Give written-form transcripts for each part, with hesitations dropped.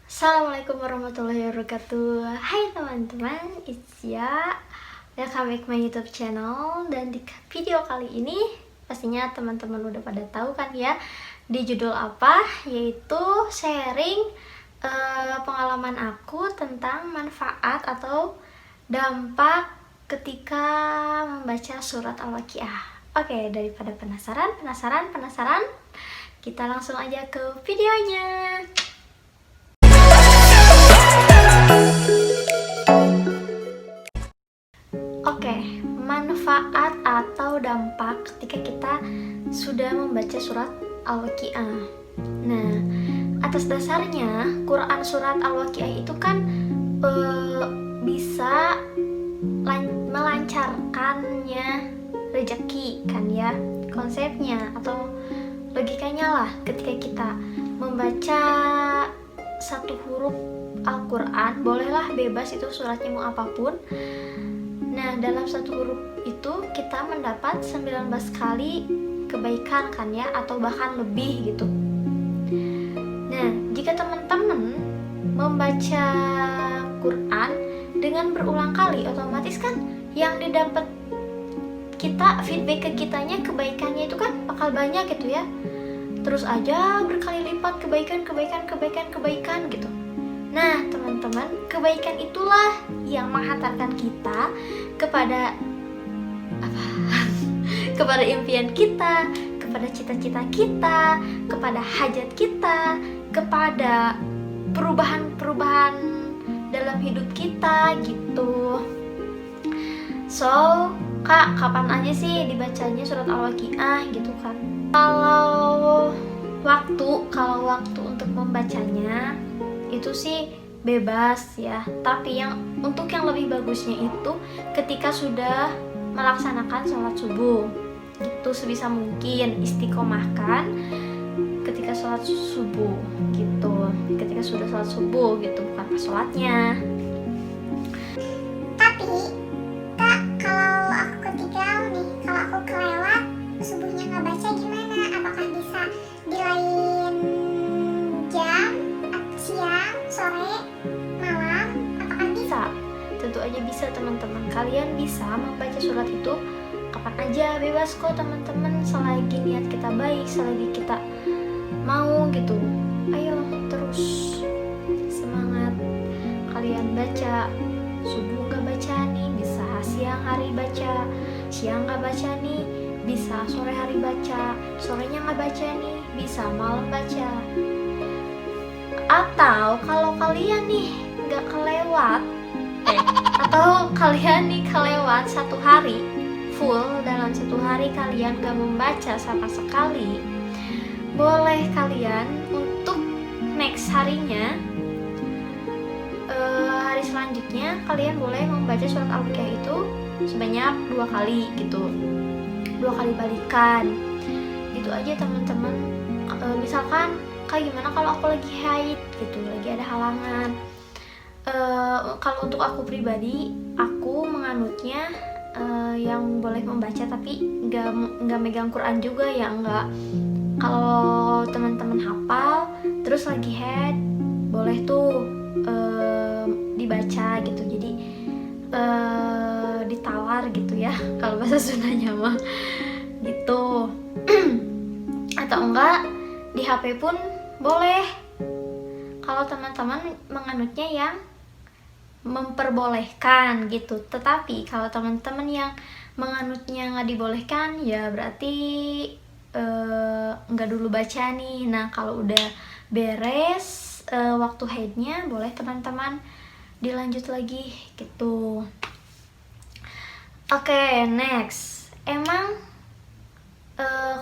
Assalamualaikum warahmatullahi wabarakatuh. Hai teman-teman, it's ya. Welcome back my YouTube channel. Dan di video kali ini pastinya teman-teman udah pada tahu kan ya di judul apa, yaitu sharing pengalaman aku tentang manfaat atau dampak ketika membaca surat Al-Waqiah. Oke, daripada penasaran, kita langsung aja ke videonya. Oke, manfaat atau dampak ketika kita sudah membaca surat Al-Waqiah. Nah, atas dasarnya Quran surat Al-Waqiah itu kan bisa melancarkannya rezeki kan ya, konsepnya atau logikanya lah. Ketika kita membaca satu huruf Al-Quran, bolehlah bebas itu suratnya mau apapun. Nah, dalam satu huruf itu kita mendapat 19 kali kebaikan kan ya, atau bahkan lebih gitu. Nah, jika teman-teman membaca Quran dengan berulang kali, otomatis kan yang didapat kita, feedback ke kitanya, kebaikannya itu kan bakal banyak gitu ya. Terus aja berkali lipat kebaikan gitu. Nah, teman-teman, kebaikan itulah yang menghantarkan kita kepada kepada impian kita, kepada cita-cita kita, kepada hajat kita, kepada perubahan dalam hidup kita gitu. So, Kak, kapan aja sih dibacanya surat Al-Waqiah gitu kan? Kalau waktu untuk membacanya itu sih bebas ya, tapi untuk yang lebih bagusnya itu ketika sudah melaksanakan sholat subuh itu sebisa mungkin istiqomahkan ketika sholat subuh gitu, ketika sudah sholat subuh gitu, bukan pas sholatnya. Tapi Kak, kalau aku ketinggal nih, kalau aku kelewat subuhnya nggak baca gimana? Apakah bisa di lain jam, siang, sore, malam? Apakah bisa? Tentu aja bisa teman-teman. Kalian bisa membaca surat itu kapan aja, bebas kok teman-teman, selagi niat kita baik, selagi kita mau gitu. Ayo terus semangat. Kalian baca subuh nggak baca nih, bisa siang hari baca. Siang nggak baca nih, bisa sore hari baca. Sorenya nggak baca nih, bisa malam baca. Atau kalau kalian nih nggak kelewat, atau kalian nih kelewat satu hari full, dalam satu hari kalian gak membaca sama sekali, boleh kalian untuk next harinya, hari selanjutnya kalian boleh membaca surat Al-Waqiah itu sebanyak 2 kali gitu, 2 kali balikan gitu aja teman-teman. Misalkan kayak gimana kalau aku lagi haid gitu, lagi ada halangan. Kalau untuk aku pribadi, aku menganutnya yang boleh membaca tapi nggak megang Quran juga ya, nggak. Kalau teman-teman hafal terus lagi head, boleh tuh dibaca gitu, jadi ditawar gitu ya kalau bahasa Sundanya mah gitu. Atau enggak di HP pun boleh kalau teman-teman menganutnya yang memperbolehkan gitu. Tetapi kalau teman-teman yang menganutnya nggak dibolehkan, ya berarti nggak dulu baca nih. Nah, kalau udah beres waktu haidnya, boleh teman-teman dilanjut lagi gitu. Oke, next. Emang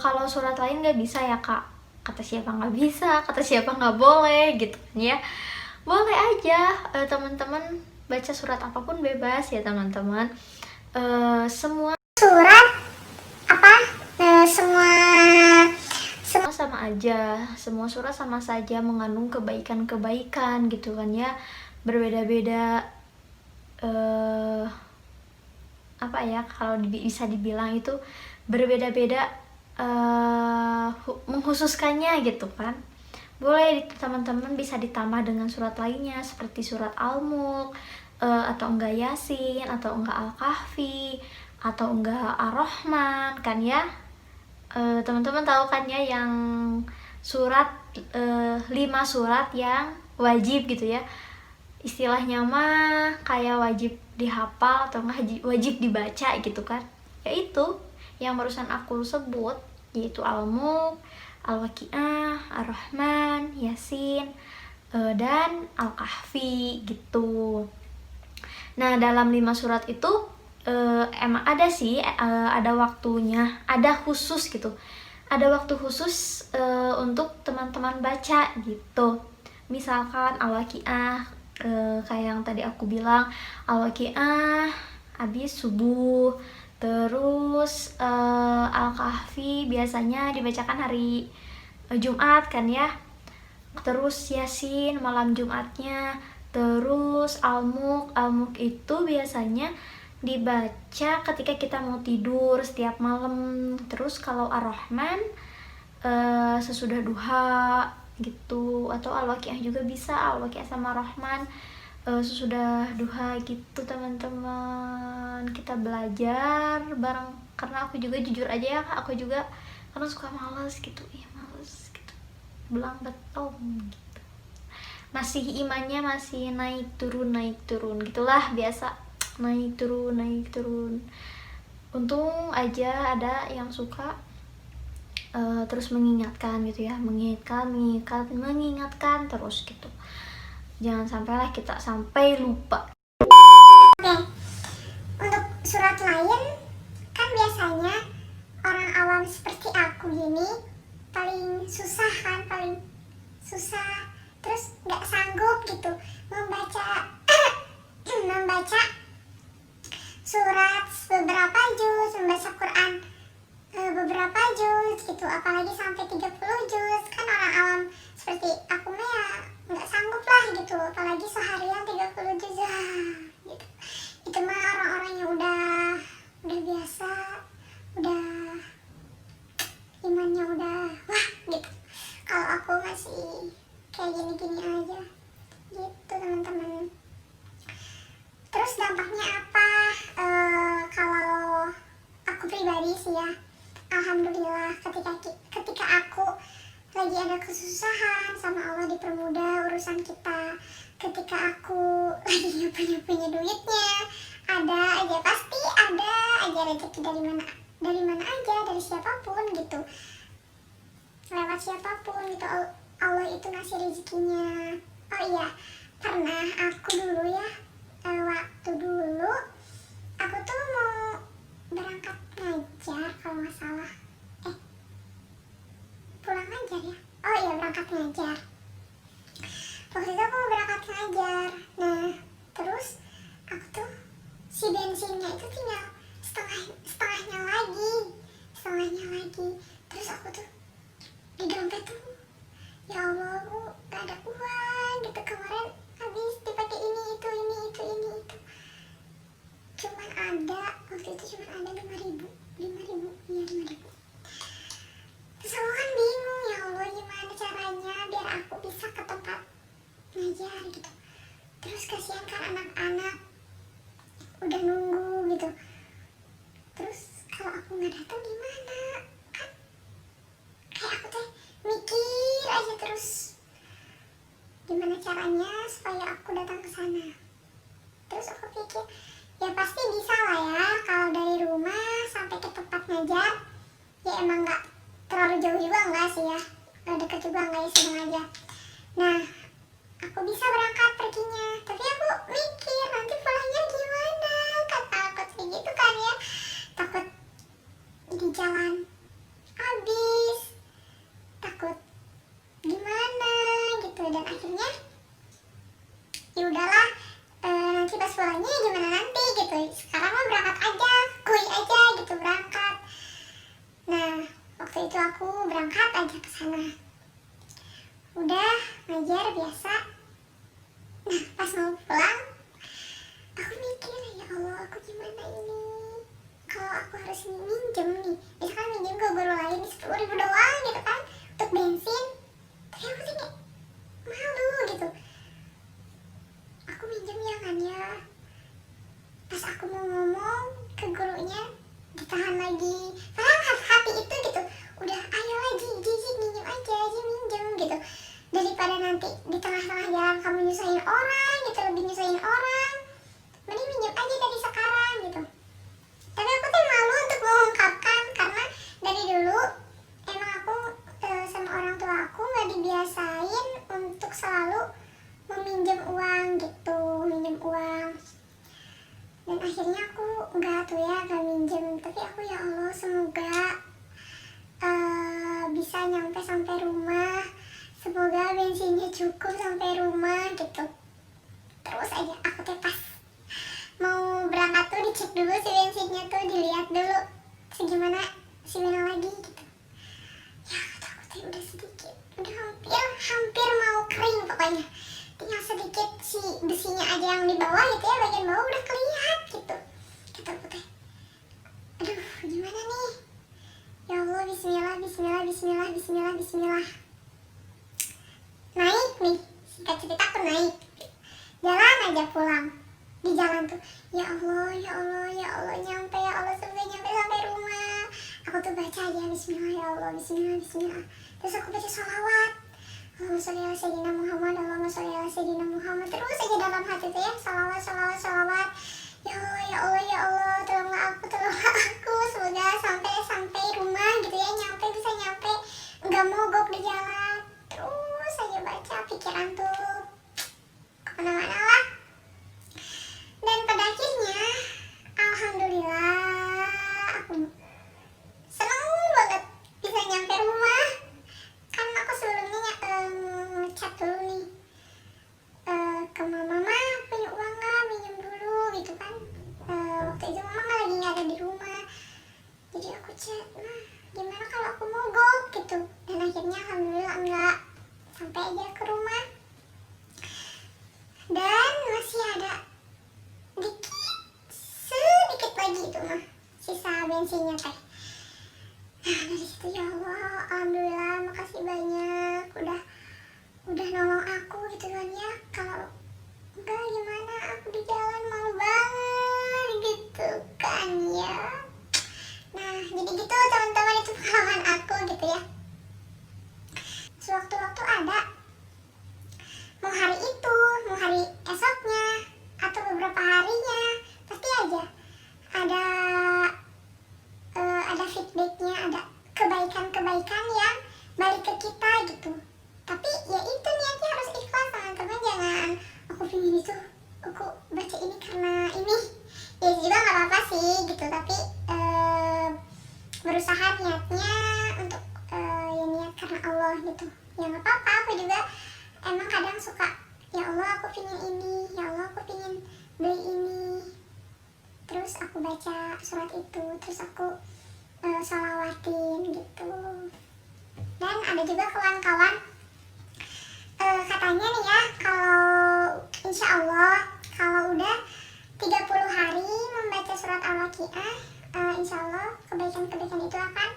kalau surat lain nggak bisa ya Kak? Kata siapa nggak bisa, kata siapa nggak boleh gitu kan ya. Boleh aja teman-teman baca surat apapun, bebas ya teman-teman. Semua Surat apa? Semua sama aja, semua surat sama saja mengandung kebaikan-kebaikan gitu kan ya. Berbeda-beda apa ya, kalau bisa dibilang itu berbeda-beda mengkhususkannya gitu kan. boleh teman-teman bisa ditambah dengan surat lainnya seperti surat Al-Mulk, atau enggak Yasin, atau enggak Al-Kahfi, atau enggak Ar-Rahman kan ya. Teman-teman tahu kan ya yang surat 5 surat yang wajib gitu ya, istilahnya mah kayak wajib dihafal atau enggak wajib dibaca gitu kan, yaitu yang barusan aku sebut, yaitu Al-Mulk, Al-Waqiah, Ar-Rahman, Yasin, dan Al-Kahfi gitu. Nah dalam 5 surat itu emang ada sih ada waktunya, ada khusus gitu, ada waktu khusus untuk teman-teman baca gitu. Misalkan Al-Waqiah, kayak yang tadi aku bilang, Al-Waqiah habis subuh. Terus Al-Kahfi biasanya dibacakan hari Jumat kan ya. Terus Yasin malam Jumatnya. Terus Al-Mulk itu biasanya dibaca ketika kita mau tidur setiap malam. Terus kalau Ar-Rahman sesudah duha gitu, atau Al-Waqiah juga bisa, Al-Waqiah sama Rahman sesudah duha gitu teman-teman. Kita belajar bareng, karena aku juga jujur aja ya, aku juga karena suka males gitu, males gitu, belang betom gitu, masih imannya masih naik turun gitulah, biasa naik turun. Untung aja ada yang suka terus mengingatkan gitu ya, mengingatkan terus gitu. Jangan sampailah kita sampai lupa. Oke, untuk surat lain kan biasanya orang awam seperti aku gini paling susah kan, paling susah, terus nggak sanggup gitu membaca membaca surat beberapa juz, membaca Quran beberapa juz gitu, apalagi sampai 30 juz. Kan orang awam seperti aku mah ya nggak sanggup lah gitu, apalagi seharian 30 juz gitu. Itu mah orang-orang yang udah biasa, udah imannya udah wah gitu. Kalau aku masih kayak gini-gini aja gitu teman-teman. Terus dampaknya apa? Kalau aku pribadi sih ya, alhamdulillah ketika aku lagi ada kesusahan, sama Allah dipermudah urusan kita. Ketika aku lagi punya duitnya, ada aja, pasti ada aja rezeki dari mana aja, dari siapapun gitu, lewat siapapun gitu, Allah itu ngasih rezekinya. Oh iya, pernah aku dulu ya, waktu dulu aku tuh mau berangkat ngajar kalau nggak salah, pulang ngajar ya, oh iya berangkat ngajar. Waktu itu aku mau berangkat ngajar, nah terus aku tuh si bensinnya itu tinggal setengahnya lagi, terus aku tuh di dompet tuh, ya Allah Bu, gak ada uang gitu, kemarin habis dipakai ini itu, cuman ada, waktu itu cuman ada 5.000, iya 5.000. Terus aku kan bingung, ya Allah gimana caranya biar aku bisa ke tempat ngajar gitu. Terus kasihan kan anak-anak udah nunggu gitu. Terus kalau aku nggak datang gimana? Kan kayak aku teh mikir aja terus gimana caranya supaya aku datang ke sana. Terus aku pikir ya pasti bisa lah ya, kalau dari rumah sampai ke tempat ngajar ya emang nggak terlalu jauh juga enggak sih ya, nggak deket juga enggak ya, sedang aja. Nah aku bisa berangkat perginya, tapi aku mikir nanti pulangnya gimana, kan takut kayak gitu kan ya, takut di jalan habis, takut gimana gitu. Dan akhirnya ya udahlah, nanti pas pulangnya gimana nanti gitu, sekarang mah berangkat aja, kuy aja gitu berangkat. Nah waktu itu aku berangkat aja ke sana, udah ngajar biasa. Nah pas mau pulang aku mikir, ya Allah aku gimana ini, kalau aku harus minjem nih, misalkan minjem ke guru lain 10.000 doang gitu kan untuk bensin, tapi aku tuh nyusahin orang gitu, lebih nyusahin orang, mending minjem aja dari sekarang gitu. Tapi aku tuh malu untuk mengungkapkan karena dari dulu emang aku sama orang tua aku nggak dibiasain untuk selalu meminjam uang gitu, minjem uang. Dan akhirnya aku nggak tuh ya, nggak minjem. Tapi aku ya Allah semoga bisa nyampe sampai rumah, semoga bensinnya cukup sampai rumah gitu. Terus aja aku teh pas mau berangkat tuh dicek dulu si bensinnya tuh, dilihat dulu segimana si Mena lagi gitu. Ya kata aku teh udah sedikit, udah hampir mau kering pokoknya, tinggal sedikit si besinya aja yang di bawah gitu ya, bagian bawah udah kelihatan gitu. Kata aku teh, aduh gimana nih, ya Allah, bismillah, bismillah, bismillah, bismillah, bismillah. Naik nih, singkat cerita aku naik, jalan aja pulang. Di jalan tuh, ya Allah, ya Allah, ya Allah, nyampe ya Allah, semoga nyampe sampai rumah. Aku tuh baca aja bismillah, ya Allah, bismillah, bismillah. Terus aku baca sholawat, Allahumma sholli ala sayyidina Muhammad, Allahumma sholli ala sayyidina Muhammad. Terus aja dalam hati tuh ya, sholawat, sholawat, sholawat. Ya Allah, ya Allah, ya Allah, tolonglah aku, semoga sampai rumah gitu ya, nyampe, bisa nyampe, nggak mogok di jalan. Terus aja baca, pikiran tuh kemana-mana lah. Dan pada akhirnya, alhamdulillah, aku seneng banget bisa nyampe rumah. Kan aku sebelumnya chat dulu nih ke mama, punya uang nggak, minjem dulu gitu kan. Waktu itu mama lagi nggak ada di rumah, jadi aku chat, nah gimana kalau aku mogok gitu. Dan akhirnya alhamdulillah enggak, sampai aja ke rumah. Dan masih ada sedikit lagi itu mah sisa bensinnya teh. Nah dari situ ya Allah, alhamdulillah, makasih banyak udah nolong aku gitu kan ya. Kalau enggak gimana, aku di jalan malu banget gitu kan ya. Nah jadi gitu teman-teman, itu pengalaman aku gitu ya. Sewaktu-waktu ada, mau hari itu, mau hari esoknya, atau beberapa harinya, pasti aja ada feedbacknya, ada kebaikan-kebaikan yang balik ke kita gitu. Tapi ya itu niatnya harus ikhlas teman-teman, jangan aku pingin itu, aku baca ini karena ini, ya juga nggak apa-apa sih gitu. Tapi berusaha niatnya untuk ya niat karena Allah gitu, ya nggak apa-apa. Aku juga emang kadang suka, ya Allah aku pingin ini, ya Allah aku pingin beli ini, terus aku baca surat itu, terus aku sholawatin gitu. Dan ada juga kawan-kawan katanya nih ya, kalau insya Allah kalau udah 30 hari membaca surat Al-Waqiah, insya Allah kebaikan-kebaikan itu akan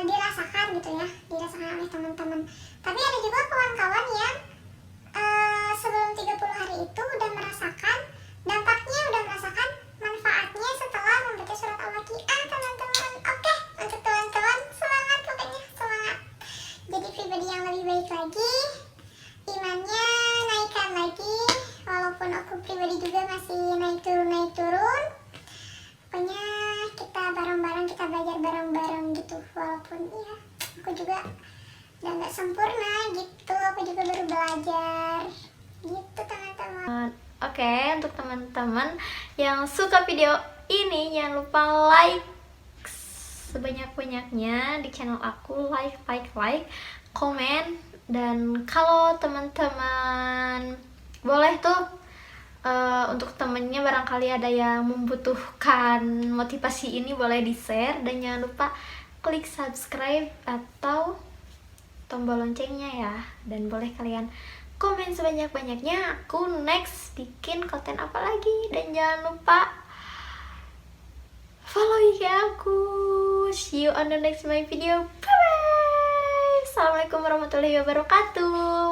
dirasakan gitu ya, dirasakan oleh teman-teman. Tapi ada juga kawan-kawan yang sebelum 30 hari itu udah merasakan dampaknya, udah merasakan manfaatnya setelah membaca surat Al-Waqiah teman-teman. Oke, untuk teman-teman semangat, pokoknya semangat jadi pribadi yang lebih baik lagi, imannya naikkan lagi. Walaupun aku pribadi juga masih naik turun, pokoknya kita bareng-bareng, kita belajar bareng-bareng gitu. Walaupun ya aku juga udah gak sempurna gitu, aku juga baru belajar gitu teman-teman. Oke, untuk teman-teman yang suka video ini, jangan lupa like sebanyak-banyaknya di channel aku, like, komen. Dan kalau teman-teman boleh tuh untuk temennya barangkali ada yang membutuhkan motivasi ini, boleh di-share. Dan jangan lupa klik subscribe atau tombol loncengnya ya. Dan boleh kalian komen sebanyak-banyaknya, aku next bikin konten apa lagi. Dan jangan lupa follow IG aku. See you on the next my video. Bye bye. Assalamualaikum warahmatullahi wabarakatuh.